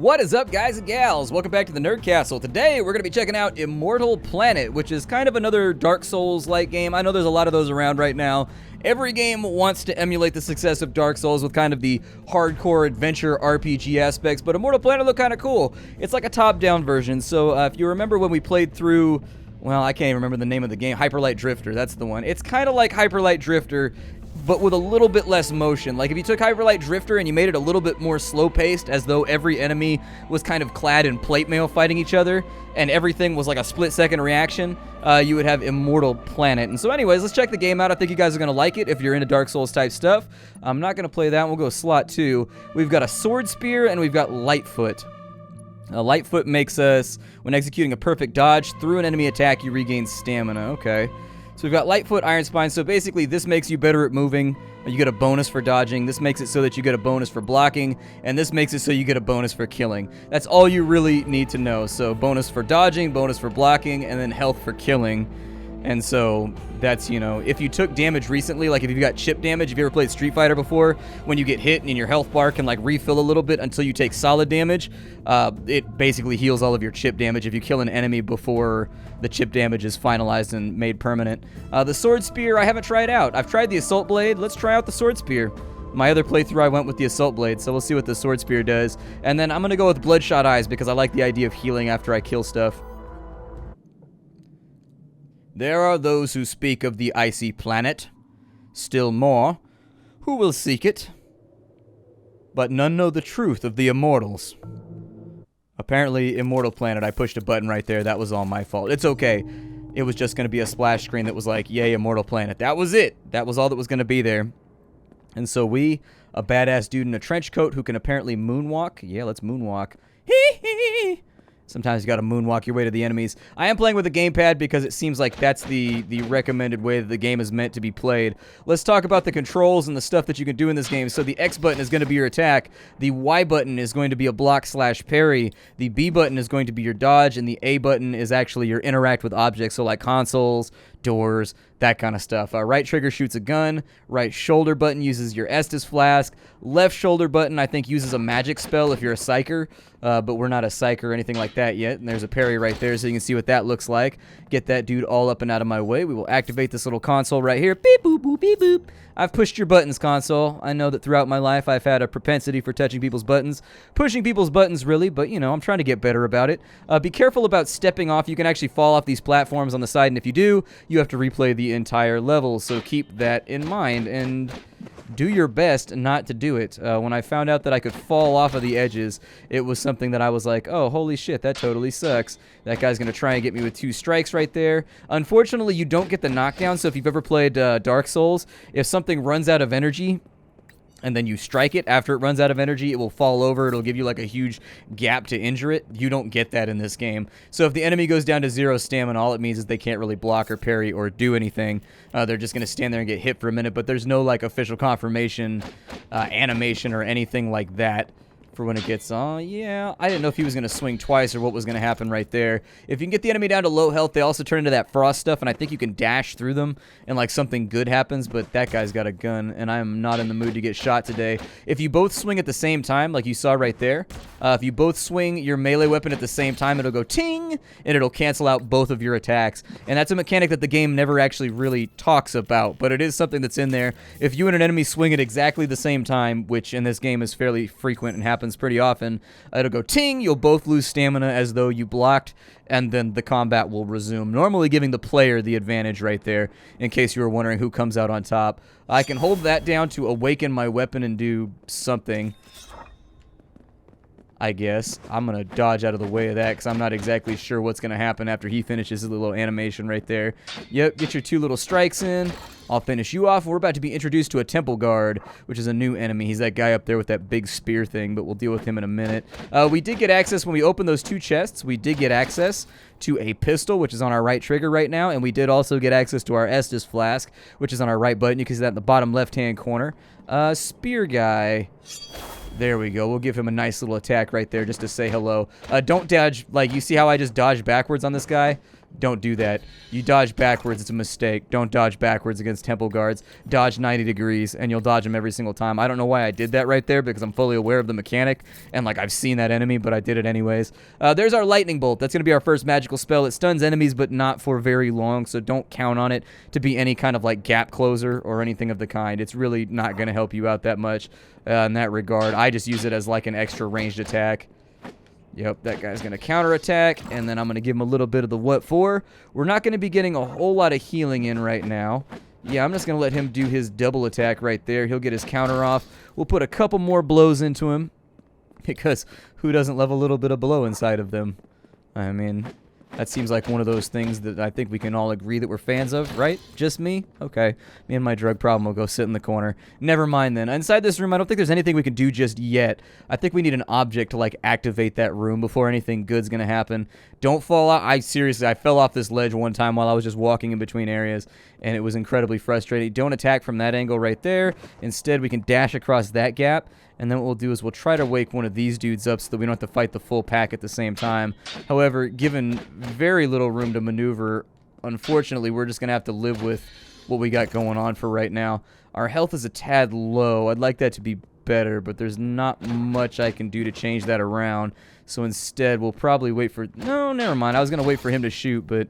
What is up, guys and gals? Welcome back to the Nerd Castle. Today, we're going to be checking out Immortal Planet, which is kind of another Dark Souls-like game. I know there's a lot of those around right now. Every game wants to emulate the success of Dark Souls with kind of the hardcore adventure RPG aspects, but Immortal Planet looked kind of cool. It's like a top-down version, so if you remember when we played through, well, I can't even remember the name of the game, Hyper Light Drifter, that's the one. It's kind of like Hyper Light Drifter, but with a little bit less motion. Like if you took Hyper Light Drifter and you made it a little bit more slow-paced, as though every enemy was kind of clad in plate mail fighting each other, and everything was like a split-second reaction, you would have Immortal Planet. And so anyways, let's check the game out. I think you guys are going to like it if you're into Dark Souls-type stuff. I'm not going to play that. We'll go slot 2. We've got a Sword Spear, and we've got Lightfoot. Lightfoot makes us, when executing a perfect dodge, through an enemy attack, you regain stamina. Okay. So we've got Lightfoot, Iron Spine, so basically this makes you better at moving, you get a bonus for dodging, this makes it so that you get a bonus for blocking, and this makes it so you get a bonus for killing. That's all you really need to know. So bonus for dodging, bonus for blocking, and then health for killing. And so that's, you know, if you took damage recently, like if you've got chip damage, if you ever played Street Fighter before, when you get hit and your health bar can like refill a little bit until you take solid damage, it basically heals all of your chip damage if you kill an enemy before the chip damage is finalized and made permanent. The Sword Spear, I haven't tried out. I've tried the Assault Blade. Let's try out the Sword Spear. My other playthrough, I went with the Assault Blade, so we'll see what the Sword Spear does. And then I'm going to go with Bloodshot Eyes because I like the idea of healing after I kill stuff. There are those who speak of the icy planet, still more, who will seek it, but none know the truth of the immortals. Apparently, Immortal Planet, I pushed a button right there, that was all my fault. It's okay, it was just going to be a splash screen that was like, yay, Immortal Planet. That was it, that was all that was going to be there. And so we, a badass dude in a trench coat who can apparently moonwalk, yeah, let's moonwalk, hee hee. Sometimes you gotta moonwalk your way to the enemies. I am playing with a gamepad because it seems like that's the recommended way that the game is meant to be played. Let's talk about the controls and the stuff that you can do in this game. So the X button is going to be your attack. The Y button is going to be a block/parry. The B button is going to be your dodge. And the A button is actually your interact with objects. So like consoles, doors, that kind of stuff. Right trigger shoots a gun. Right shoulder button uses your Estus flask. Left shoulder button, I think, uses a magic spell if you're a psyker. But we're not a psyker or anything like that yet. And there's a parry right there so you can see what that looks like. Get that dude all up and out of my way. We will activate this little console right here. Beep, boop, boop, beep, boop. I've pushed your buttons, console. I know that throughout my life I've had a propensity for touching people's buttons. Pushing people's buttons, really, but, you know, I'm trying to get better about it. Be careful about stepping off. You can actually fall off these platforms on the side, and if you do, you have to replay the entire level. So keep that in mind, and do your best not to do it. When I found out that I could fall off of the edges, it was something that I was like, oh, holy shit, that totally sucks. That guy's going to try and get me with 2 strikes right there. Unfortunately, you don't get the knockdown, so if you've ever played Dark Souls, if something runs out of energy, and then you strike it, after it runs out of energy, it will fall over, it'll give you like a huge gap to injure it. You don't get that in this game. So if the enemy goes down to 0 stamina, all it means is they can't really block or parry or do anything. They're just going to stand there and get hit for a minute, but there's no like official confirmation, animation, or anything like that for when it gets on. Yeah, I didn't know if he was going to swing twice or what was going to happen right there. If you can get the enemy down to low health, they also turn into that frost stuff, and I think you can dash through them and like something good happens, but that guy's got a gun, and I'm not in the mood to get shot today. If you both swing at the same time, like you saw right there, if you both swing your melee weapon at the same time, it'll go ting, and it'll cancel out both of your attacks, and that's a mechanic that the game never actually really talks about, but it is something that's in there. If you and an enemy swing at exactly the same time, which in this game is fairly frequent and happens pretty often, it'll go ting, you'll both lose stamina as though you blocked, and then the combat will resume, normally giving the player the advantage right there, in case you were wondering who comes out on top. I can hold that down to awaken my weapon and do something, I guess. I'm going to dodge out of the way of that because I'm not exactly sure what's going to happen after he finishes his little animation right there. Yep, get your 2 little strikes in. I'll finish you off. We're about to be introduced to a Temple Guard, which is a new enemy. He's that guy up there with that big spear thing, but we'll deal with him in a minute. We did get access when we opened those 2 chests. We did get access to a pistol, which is on our right trigger right now, and we did also get access to our Estus flask, which is on our right button. You can see that in the bottom left-hand corner. Spear guy. There we go. We'll give him a nice little attack right there just to say hello. Don't dodge. Like, you see how I just dodged backwards on this guy? Don't do that. You dodge backwards, it's a mistake. Don't dodge backwards against temple guards. Dodge 90 degrees, and you'll dodge them every single time. I don't know why I did that right there, because I'm fully aware of the mechanic, and, like, I've seen that enemy, but I did it anyways. There's our lightning bolt. That's going to be our first magical spell. It stuns enemies, but not for very long, so don't count on it to be any kind of, like, gap closer or anything of the kind. It's really not going to help you out that much in that regard. I just use it as, like, an extra ranged attack. Yep, that guy's going to counterattack, and then I'm going to give him a little bit of the what for. We're not going to be getting a whole lot of healing in right now. Yeah, I'm just going to let him do his double attack right there. He'll get his counter off. We'll put a couple more blows into him, because who doesn't love a little bit of blow inside of them? I mean, that seems like one of those things that I think we can all agree that we're fans of, right? Just me? Okay. Me and my drug problem will go sit in the corner. Never mind then. Inside this room, I don't think there's anything we can do just yet. I think we need an object to, like, activate that room before anything good's gonna happen. Don't fall out. I fell off this ledge one time while I was just walking in between areas, and it was incredibly frustrating. Don't attack from that angle right there. Instead, we can dash across that gap. And then what we'll do is we'll try to wake one of these dudes up so that we don't have to fight the full pack at the same time. However, given very little room to maneuver, unfortunately, we're just going to have to live with what we got going on for right now. Our health is a tad low. I'd like that to be better, but there's not much I can do to change that around. So instead, we'll probably wait for... No, never mind. I was going to wait for him to shoot, but...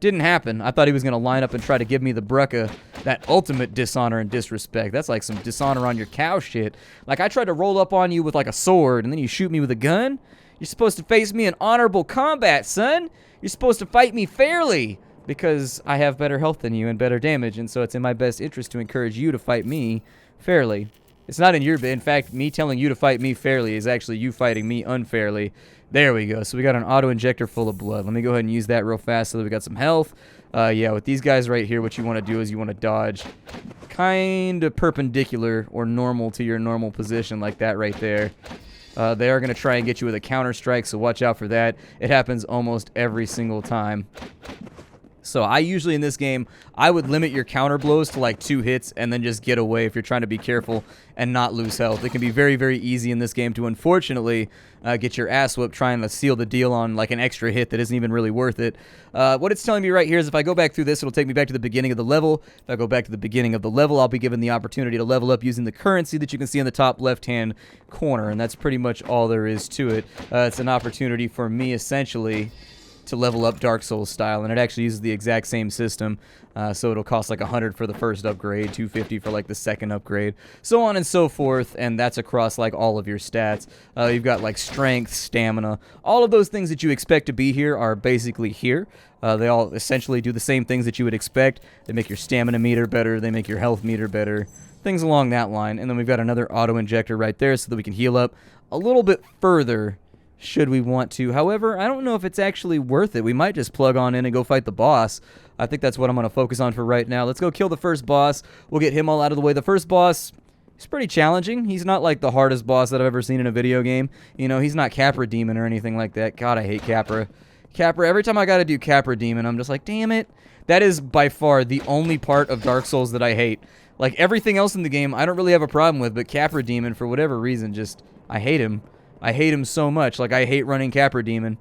didn't happen. I thought he was going to line up and try to give me the Brecca, that ultimate dishonor and disrespect. That's like some dishonor on your cow shit. Like, I tried to roll up on you with, like, a sword, and then you shoot me with a gun? You're supposed to face me in honorable combat, son. You're supposed to fight me fairly, because I have better health than you and better damage, and so it's in my best interest to encourage you to fight me fairly. It's not in your... In fact, me telling you to fight me fairly is actually you fighting me unfairly. There we go. So we got an auto-injector full of blood. Let me go ahead and use that real fast so that we got some health. Yeah, with these guys right here, what you want to do is you want to dodge kind of perpendicular or normal to your normal position like that right there. They are going to try and get you with a counter-strike, so watch out for that. It happens almost every single time. So I usually in this game, I would limit your counter blows to like 2 hits and then just get away if you're trying to be careful and not lose health. It can be very, very easy in this game to unfortunately get your ass whooped trying to seal the deal on like an extra hit that isn't even really worth it. What it's telling me right here is if I go back through this, it'll take me back to the beginning of the level. If I go back to the beginning of the level, I'll be given the opportunity to level up using the currency that you can see in the top left-hand corner, and that's pretty much all there is to it. It's an opportunity for me essentially to level up Dark Souls style, and it actually uses the exact same system, so it'll cost like 100 for the first upgrade, 250 for like the second upgrade, so on and so forth, and that's across like all of your stats. You've got like strength, stamina, all of those things that you expect to be here are basically here. They all essentially do the same things that you would expect. They make your stamina meter better, they make your health meter better, things along that line, and then we've got another auto-injector right there so that we can heal up a little bit further should we want to. However, I don't know if it's actually worth it. We might just plug on in and go fight the boss. I think that's what I'm going to focus on for right now. Let's go kill the first boss. We'll get him all out of the way. The first boss, he's pretty challenging. He's not like the hardest boss that I've ever seen in a video game. You know, he's not Capra Demon or anything like that. God, I hate Capra. Capra, every time I got to do Capra Demon, I'm just like, damn it. That is by far the only part of Dark Souls that I hate. Like, everything else in the game, I don't really have a problem with, but Capra Demon, for whatever reason, just, I hate him. I hate him so much. Like, I hate running Capra Demon.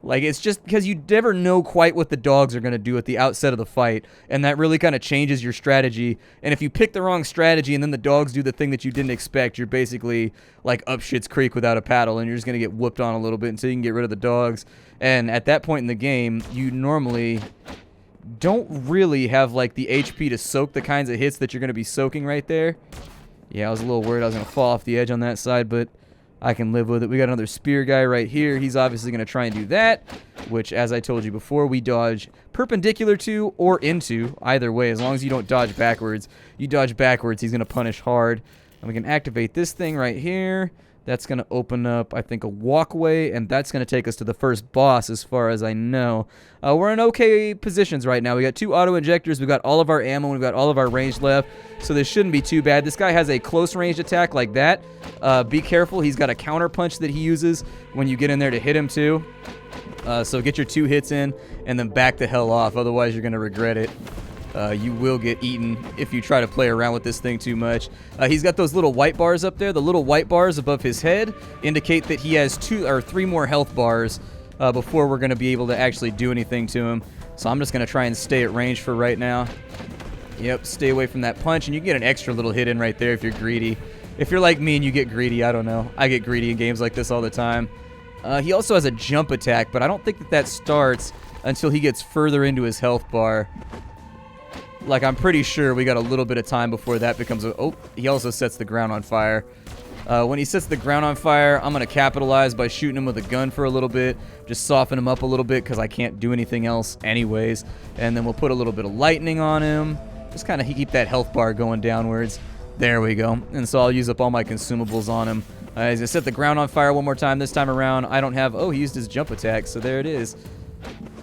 Like, it's just because you never know quite what the dogs are going to do at the outset of the fight, and that really kind of changes your strategy. And if you pick the wrong strategy and then the dogs do the thing that you didn't expect, you're basically like up Shit's Creek without a paddle, and you're just going to get whooped on a little bit until you can get rid of the dogs. And at that point in the game, you normally don't really have like the HP to soak the kinds of hits that you're going to be soaking right there. Yeah, I was a little worried I was going to fall off the edge on that side, but I can live with it. We got another spear guy right here. He's obviously going to try and do that, which, as I told you before, we dodge perpendicular to or into. Either way, as long as you don't dodge backwards. You dodge backwards, he's going to punish hard. And we can activate this thing right here. That's going to open up, I think, a walkway, and that's going to take us to the first boss as far as I know. We're in okay positions right now. We got 2 auto-injectors, we've got all of our ammo, we've got all of our range left, so this shouldn't be too bad. This guy has a close-range attack like that. Be careful, he's got a counter punch that he uses when you get in there to hit him too. So get your 2 hits in, and then back the hell off, otherwise you're going to regret it. You will get eaten if you try to play around with this thing too much. He's got those little white bars up there. The little white bars above his head indicate that he has 2 or 3 more health bars before we're going to be able to actually do anything to him. So I'm just going to try and stay at range for right now. Yep, stay away from that punch, and you get an extra little hit in right there if you're greedy. If you're like me and you get greedy, I don't know. I get greedy in games like this all the time. He also has a jump attack, but I don't think that starts until he gets further into his health bar. Like, I'm pretty sure we got a little bit of time before that becomes a... Oh, he also sets the ground on fire. When he sets the ground on fire, I'm going to capitalize by shooting him with a gun for a little bit. Just soften him up a little bit because I can't do anything else anyways. And then we'll put a little bit of lightning on him. Just kind of keep that health bar going downwards. There we go. And so I'll use up all my consumables on him. He's going to set the ground on fire one more time. This time around, I don't have... Oh, he used his jump attack, so there it is.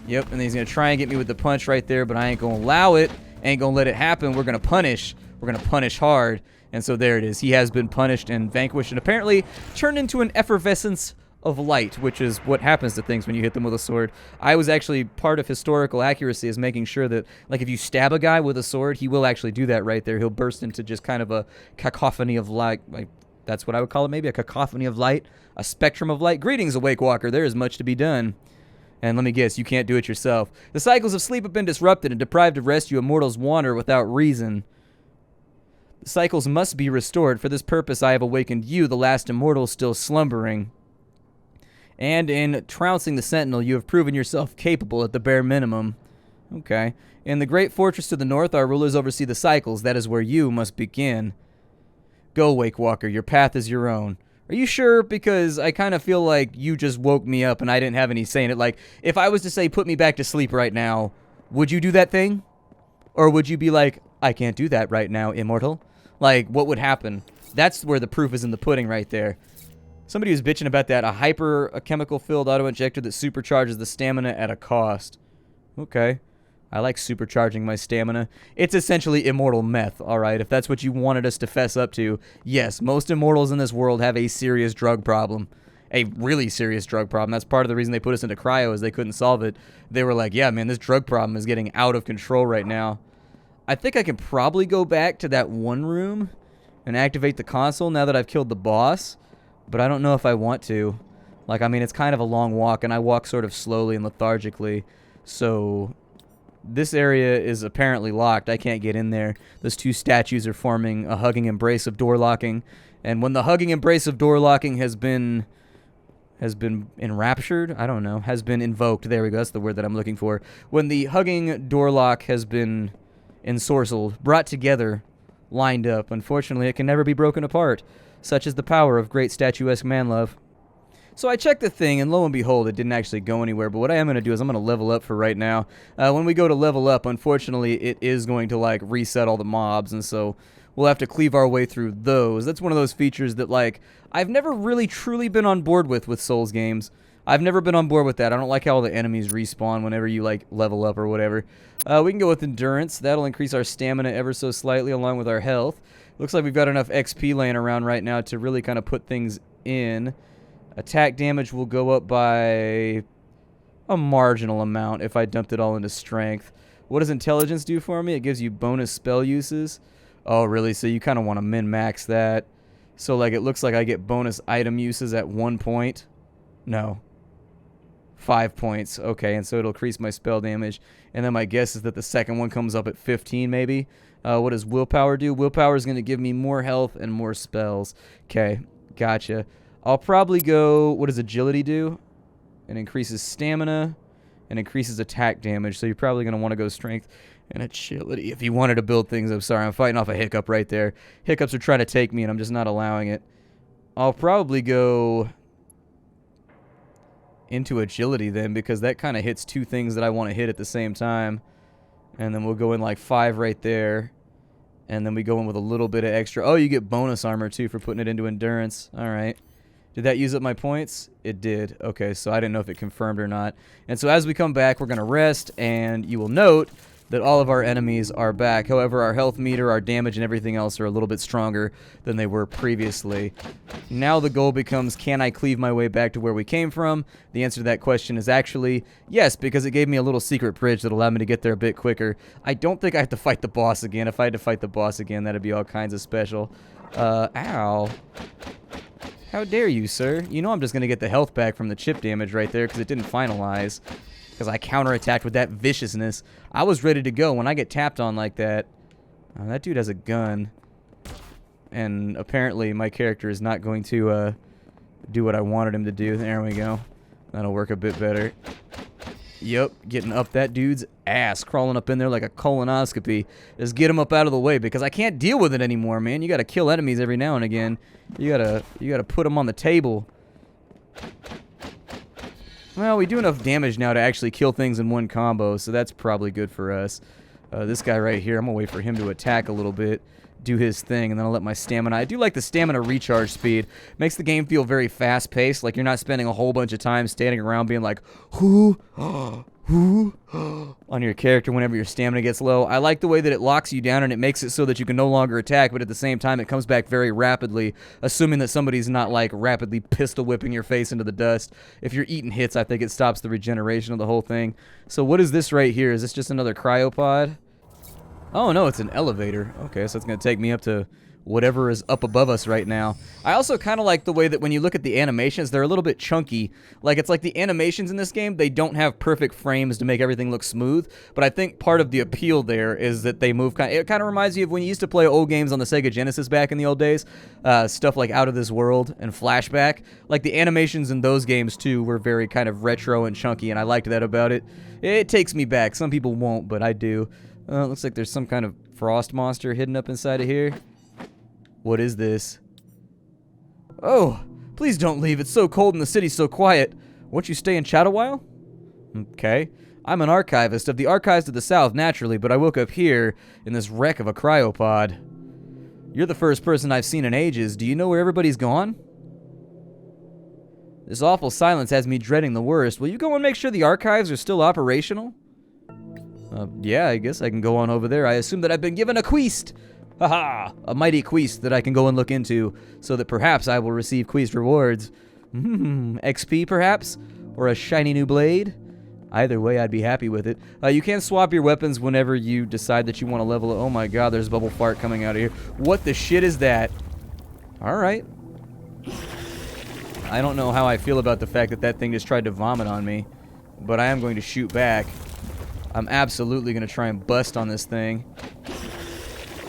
Yep, and then he's going to try and get me with the punch right there, but I ain't going to allow it. Ain't going to let it happen. We're going to punish. We're going to punish hard. And so there it is. He has been punished and vanquished and apparently turned into an effervescence of light, which is what happens to things when you hit them with a sword. I was actually part of historical accuracy is making sure that, like, if you stab a guy with a sword, he will actually do that right there. He'll burst into just kind of a cacophony of light. Like, that's what I would call it, maybe a cacophony of light, a spectrum of light. Greetings, Awake Walker. There is much to be done. And let me guess, you can't do it yourself. The cycles of sleep have been disrupted and deprived of rest. You immortals wander without reason. The cycles must be restored. For this purpose, I have awakened you, the last immortal still slumbering. And in trouncing the sentinel, you have proven yourself capable at the bare minimum. Okay. In the great fortress to the north, our rulers oversee the cycles. That is where you must begin. Go, Wake Walker. Your path is your own. Are you sure? Because I kind of feel like you just woke me up and I didn't have any say in it. Like, if I was to say, put me back to sleep right now, would you do that thing? Or would you be like, I can't do that right now, immortal? Like, what would happen? That's where the proof is in the pudding right there. Somebody was bitching about that. A chemical-filled auto-injector that supercharges the stamina at a cost. Okay. I like supercharging my stamina. It's essentially immortal meth, alright? If that's what you wanted us to fess up to. Yes, most immortals in this world have a serious drug problem. A really serious drug problem. That's part of the reason they put us into cryo is they couldn't solve it. They were like, yeah, man, this drug problem is getting out of control right now. I think I can probably go back to that one room and activate the console now that I've killed the boss. But I don't know if I want to. Like, I mean, it's kind of a long walk, and I walk sort of slowly and lethargically. So this area is apparently locked. I can't get in there. Those two statues are forming a hugging embrace of door locking. And when the hugging embrace of door locking has been enraptured? I don't know. Has been invoked. There we go. That's the word that I'm looking for. When the hugging door lock has been ensorcelled, brought together, lined up, unfortunately, it can never be broken apart. Such is the power of great statuesque man-love. So I checked the thing, and lo and behold, it didn't actually go anywhere. But what I am going to do is I'm going to level up for right now. When we go to level up, unfortunately, it is going to, like, reset all the mobs, and so we'll have to cleave our way through those. That's one of those features that, like, I've never really truly been on board with Souls games. I've never been on board with that. I don't like how all the enemies respawn whenever you, like, level up or whatever. We can go with Endurance. That'll increase our stamina ever so slightly along with our health. Looks like we've got enough XP laying around right now to really kind of put things in. Attack damage will go up by a marginal amount if I dumped it all into Strength. What does Intelligence do for me? It gives you bonus spell uses. Oh, really? So you kind of want to min-max that. So, like, it looks like I get bonus item uses at 1 point. No. 5 points. Okay, and so it'll increase my spell damage. And then my guess is that the second one comes up at 15, maybe. What does Willpower do? Willpower is going to give me more health and more spells. Okay, gotcha. I'll probably go... What does Agility do? It increases stamina and increases attack damage. So you're probably going to want to go Strength and Agility if you wanted to build things. I'm sorry, I'm fighting off a hiccup right there. Hiccups are trying to take me, and I'm just not allowing it. I'll probably go into Agility then, because that kind of hits two things that I want to hit at the same time. And then we'll go in like 5 right there. And then we go in with a little bit of extra. Oh, you get bonus armor too for putting it into Endurance. All right. Did that use up my points? It did. Okay, so I didn't know if it confirmed or not. And so as we come back, we're going to rest, and you will note that all of our enemies are back. However, our health meter, our damage, and everything else are a little bit stronger than they were previously. Now the goal becomes, can I cleave my way back to where we came from? The answer to that question is actually yes, because it gave me a little secret bridge that allowed me to get there a bit quicker. I don't think I have to fight the boss again. If I had to fight the boss again, that'd be all kinds of special. Ow. How dare you, sir? You know I'm just going to get the health back from the chip damage right there because it didn't finalize. because I counterattacked with that viciousness. I was ready to go when I get tapped on like that. That dude has a gun. And apparently my character is not going to do what I wanted him to do. There we go. That'll work a bit better. Yep, getting up that dude's ass, crawling up in there like a colonoscopy. Just get him up out of the way because I can't deal with it anymore, man. You gotta kill enemies every now and again. You gotta put them on the table. Well, we do enough damage now to actually kill things in one combo, so that's probably good for us. This guy right here, I'm gonna wait for him to attack a little bit, do his thing, and then I'll let my stamina. I do like the stamina recharge speed. Makes the game feel very fast-paced, like you're not spending a whole bunch of time standing around being like, who, who, on your character whenever your stamina gets low. I like the way that it locks you down and it makes it so that you can no longer attack, but at the same time it comes back very rapidly, assuming that somebody's not like rapidly pistol whipping your face into the dust. If you're eating hits, I think it stops the regeneration of the whole thing. So what is this right here? Is this just another cryopod? Oh, no, it's an elevator. Okay, so it's going to take me up to whatever is up above us right now. I also kind of like the way that when you look at the animations, they're a little bit chunky. Like, it's like the animations in this game, they don't have perfect frames to make everything look smooth, but I think part of the appeal there is that they move it kind of reminds you of when you used to play old games on the Sega Genesis back in the old days. Stuff like Out of This World and Flashback. Like, the animations in those games, too, were very kind of retro and chunky, and I liked that about it. It takes me back. Some people won't, but I do. Looks like there's some kind of frost monster hidden up inside of here. What is this? Oh, please don't leave. It's so cold and the city's so quiet. Won't you stay and chat a while? Okay. I'm an archivist of the Archives of the South, naturally, but I woke up here in this wreck of a cryopod. You're the first person I've seen in ages. Do you know where everybody's gone? This awful silence has me dreading the worst. Will you go and make sure the archives are still operational? Yeah, I guess I can go on over there. I assume that I've been given a quest. Haha, a mighty quest that I can go and look into, so that perhaps I will receive quest rewards. XP perhaps? Or a shiny new blade? Either way, I'd be happy with it. You can swap your weapons whenever you decide that you want to level it. Oh my god, there's bubble fart coming out of here. What the shit is that? Alright. I don't know how I feel about the fact that that thing just tried to vomit on me, but I am going to shoot back. I'm absolutely going to try and bust on this thing.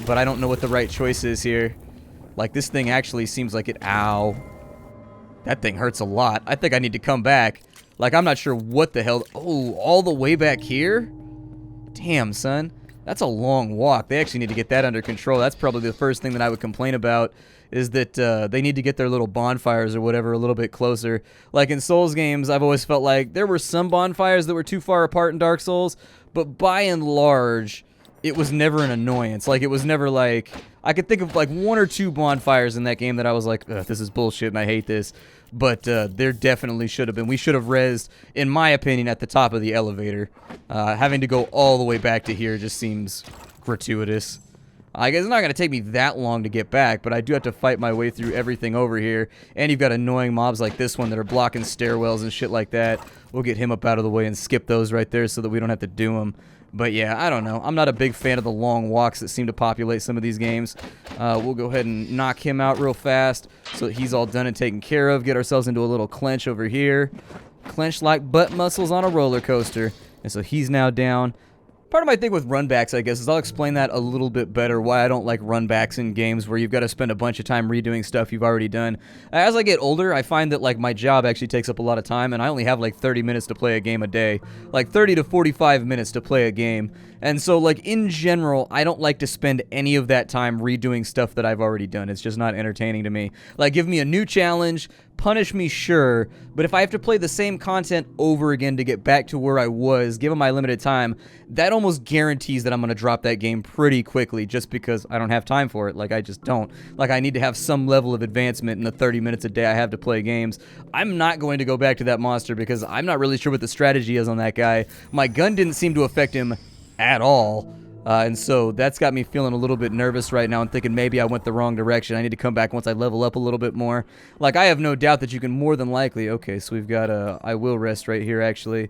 But I don't know what the right choice is here. Like, this thing actually seems like it... Ow. That thing hurts a lot. I think I need to come back. Like, I'm not sure what the hell... Oh, all the way back here? Damn, son. That's a long walk. They actually need to get that under control. That's probably the first thing that I would complain about, is that they need to get their little bonfires or whatever a little bit closer. Like in Souls games, I've always felt like there were some bonfires that were too far apart in Dark Souls, but by and large, it was never an annoyance. Like, it was never like... I could think of like one or two bonfires in that game that I was like, ugh, this is bullshit and I hate this. But there definitely should have been. We should have rezzed, in my opinion, at the top of the elevator. Having to go all the way back to here just seems gratuitous. I guess it's not going to take me that long to get back, but I do have to fight my way through everything over here. And you've got annoying mobs like this one that are blocking stairwells and shit like that. We'll get him up out of the way and skip those right there so that we don't have to do them. But yeah, I don't know. I'm not a big fan of the long walks that seem to populate some of these games. We'll go ahead and knock him out real fast so that he's all done and taken care of. Get ourselves into a little clench over here. Clench like butt muscles on a roller coaster. And so he's now down. Part of my thing with runbacks, I guess, is I'll explain that a little bit better, why I don't like runbacks in games where you've got to spend a bunch of time redoing stuff you've already done. As I get older, I find that, like, my job actually takes up a lot of time, and I only have, like, 30 minutes to play a game a day. Like, 30 to 45 minutes to play a game. And so, like, in general, I don't like to spend any of that time redoing stuff that I've already done. It's just not entertaining to me. Like, give me a new challenge, punish me, sure, but if I have to play the same content over again to get back to where I was, given my limited time, that almost guarantees that I'm going to drop that game pretty quickly just because I don't have time for it. Like, I just don't. Like, I need to have some level of advancement in the 30 minutes a day I have to play games. I'm not going to go back to that monster because I'm not really sure what the strategy is on that guy. My gun didn't seem to affect him at all. And so that's got me feeling a little bit nervous right now and thinking maybe I went the wrong direction. I need to come back once I level up a little bit more. Like, I have no doubt that you can more than likely... Okay, so we've got I will rest right here, actually.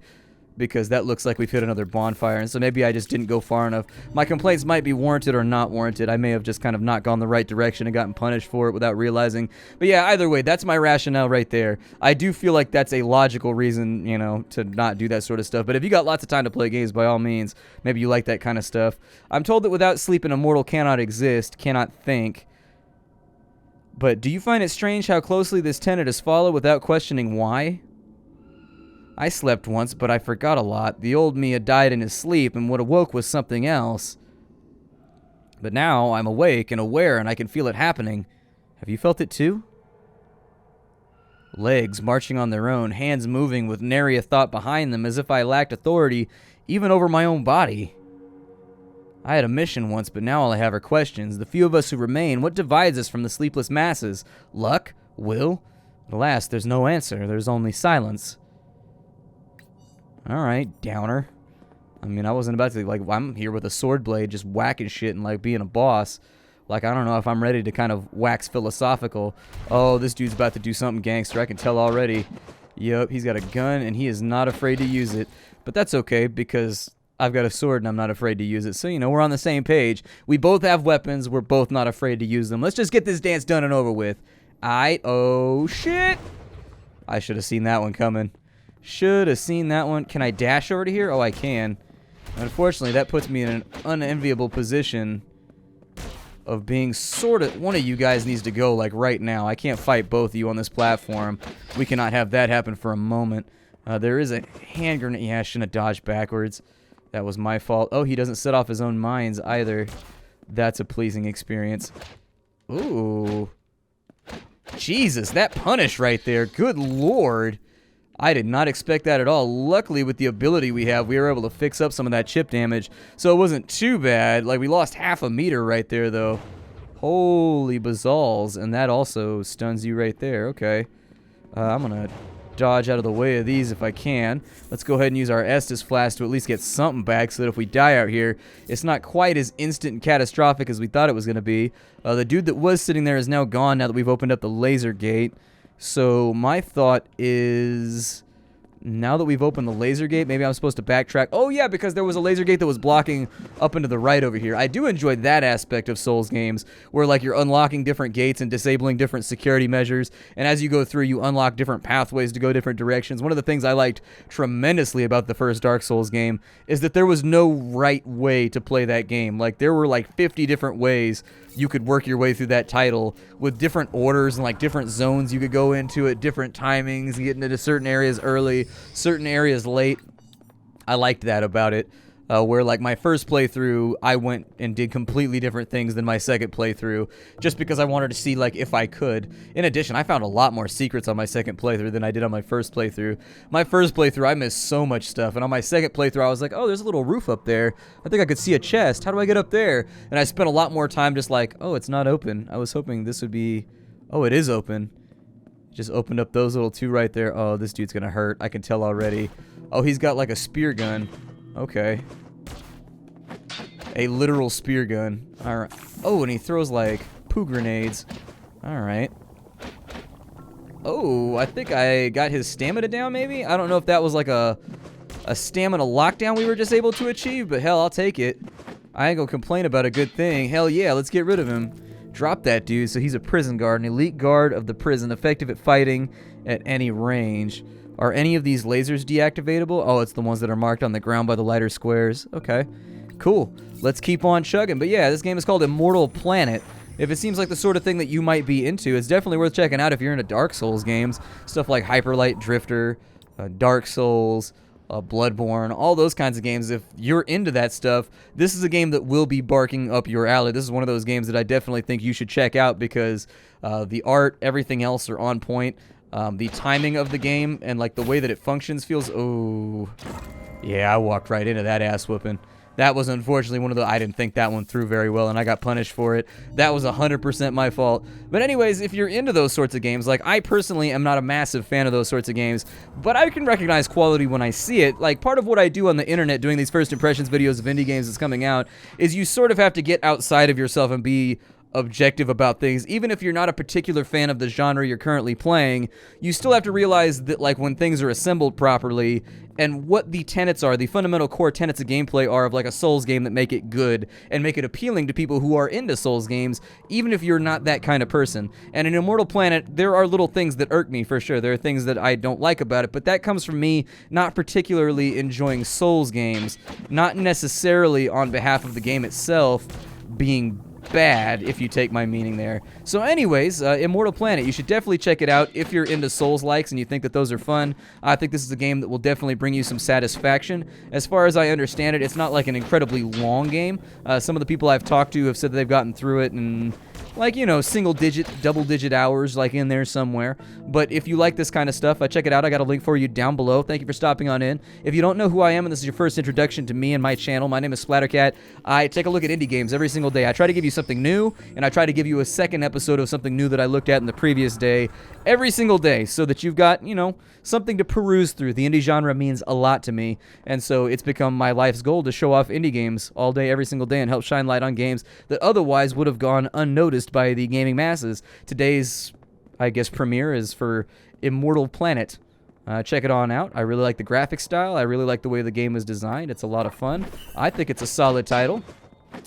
because that looks like we've hit another bonfire, and so maybe I just didn't go far enough. My complaints might be warranted or not warranted. I may have just kind of not gone the right direction and gotten punished for it without realizing. But yeah, either way, that's my rationale right there. I do feel like that's a logical reason, you know, to not do that sort of stuff. But if you got lots of time to play games, by all means, maybe you like that kind of stuff. I'm told that without sleep an immortal cannot exist, cannot think. But do you find it strange how closely this tenet is followed without questioning why? I slept once, but I forgot a lot. The old me had died in his sleep, and what awoke was something else. But now I'm awake and aware, and I can feel it happening. Have you felt it too? Legs marching on their own, hands moving with nary a thought behind them, as if I lacked authority even over my own body. I had a mission once, but now all I have are questions. The few of us who remain, what divides us from the sleepless masses? Luck? Will? But alas, there's no answer. There's only silence. Alright, downer. I mean, I wasn't about to, like, I'm here with a sword blade just whacking shit and, like, being a boss. Like, I don't know if I'm ready to kind of wax philosophical. Oh, this dude's about to do something gangster. I can tell already. Yup, he's got a gun, and he is not afraid to use it. But that's okay, because I've got a sword, and I'm not afraid to use it. So, you know, we're on the same page. We both have weapons. We're both not afraid to use them. Let's just get this dance done and over with. Oh, shit. I should have seen that one coming. Should have seen that one. Can I dash over to here? Oh, I can. Unfortunately, that puts me in an unenviable position of being sort of... One of you guys needs to go, like, right now. I can't fight both of you on this platform. We cannot have that happen for a moment. There is a hand grenade. Yeah, I shouldn't have dodged backwards. That was my fault. Oh, he doesn't set off his own mines either. That's a pleasing experience. Ooh. Jesus, that punish right there. Good lord. I did not expect that at all. Luckily, with the ability we have, we were able to fix up some of that chip damage, so it wasn't too bad. Like, we lost half a meter right there, though. Holy bazols, and that also stuns you right there. Okay. I'm gonna dodge out of the way of these if I can. Let's go ahead and use our Estus Flask to at least get something back so that if we die out here, it's not quite as instant and catastrophic as we thought it was going to be. The dude that was sitting there is now gone now that we've opened up the laser gate. So my thought is, now that we've opened the laser gate, maybe I'm supposed to backtrack. Oh yeah, because there was a laser gate that was blocking up and to the right over here. I do enjoy that aspect of Souls games, where like you're unlocking different gates and disabling different security measures, and as you go through, you unlock different pathways to go different directions. One of the things I liked tremendously about the first Dark Souls game is that there was no right way to play that game. Like, there were like 50 different ways you could work your way through that title with different orders and like different zones you could go into at different timings, get into certain areas early, certain areas late. I liked that about it. Where like my first playthrough, I went and did completely different things than my second playthrough, just because I wanted to see like if I could. In addition, I found a lot more secrets on my second playthrough than I did on my first playthrough. My first playthrough, I missed so much stuff, and on my second playthrough, I was like, oh, there's a little roof up there. I think I could see a chest. How do I get up there? And I spent a lot more time just like, oh, it's not open. I was hoping this would be... Oh, it is open. Just opened up those little two right there. Oh, this dude's gonna hurt. I can tell already. Oh, he's got like a spear gun. Okay. A literal spear gun. Alright. Oh, and he throws like poo grenades. Alright. Oh, I think I got his stamina down maybe? I don't know if that was like a stamina lockdown we were just able to achieve, but hell, I'll take it. I ain't gonna complain about a good thing. Hell yeah, let's get rid of him. Drop that dude. So he's a prison guard, an elite guard of the prison, effective at fighting at any range. Are any of these lasers deactivatable? Oh, it's the ones that are marked on the ground by the lighter squares. Okay, cool. Let's keep on chugging. But yeah, this game is called Immortal Planet. If it seems like the sort of thing that you might be into, it's definitely worth checking out if you're into Dark Souls games. Stuff like Hyper Light Drifter, Dark Souls, Bloodborne, all those kinds of games. If you're into that stuff, this is a game that will be barking up your alley. This is one of those games that I definitely think you should check out because the art, everything else are on point. The timing of the game and like the way that it functions feels... Oh, yeah, I walked right into that ass whooping. That was unfortunately one of the... I didn't think that one through very well, and I got punished for it. That was 100% my fault. But anyways, if you're into those sorts of games, like, I personally am not a massive fan of those sorts of games, but I can recognize quality when I see it. Like, part of what I do on the internet doing these first impressions videos of indie games that's coming out is you sort of have to get outside of yourself and be objective about things. Even if you're not a particular fan of the genre you're currently playing, you still have to realize that, like, when things are assembled properly and what the tenets are, the fundamental core tenets of gameplay are of, like, a Souls game that make it good and make it appealing to people who are into Souls games, even if you're not that kind of person. And in Immortal Planet, there are little things that irk me, for sure. There are things that I don't like about it, but that comes from me not particularly enjoying Souls games, not necessarily on behalf of the game itself being bad, if you take my meaning there. So anyways, Immortal Planet, you should definitely check it out if you're into Souls-likes and you think that those are fun. I think this is a game that will definitely bring you some satisfaction. As far as I understand it, it's not like an incredibly long game. Some of the people I've talked to have said that they've gotten through it in, like, you know, single-digit, double-digit hours, like, in there somewhere. But if you like this kind of stuff, check it out. I got a link for you down below. Thank you for stopping on in. If you don't know who I am and this is your first introduction to me and my channel, my name is Splattercat. I take a look at indie games every single day. I try to give you something new, and I try to give you a second episode of something new that I looked at in the previous day every single day, so that you've got, you know, something to peruse through. The indie genre means a lot to me, and so it's become my life's goal to show off indie games all day, every single day, and help shine light on games that otherwise would have gone unnoticed by the gaming masses. Today's, I guess, premiere is for Immortal Planet. Check it on out. I really like the graphic style. I really like the way the game is designed. It's a lot of fun. I think it's a solid title.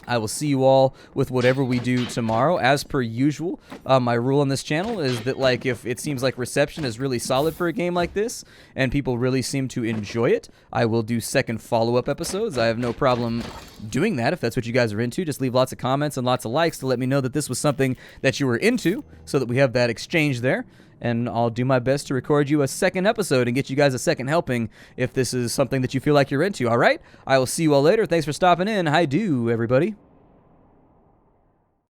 I will see you all with whatever we do tomorrow. As per usual, my rule on this channel is that, like, if it seems like reception is really solid for a game like this, and people really seem to enjoy it, I will do second follow-up episodes. I have no problem doing that if that's what you guys are into. Just leave lots of comments and lots of likes to let me know that this was something that you were into, so that we have that exchange there. And I'll do my best to record you a second episode and get you guys a second helping if this is something that you feel like you're into, all right? I will see you all later. Thanks for stopping in. Hi-do, everybody.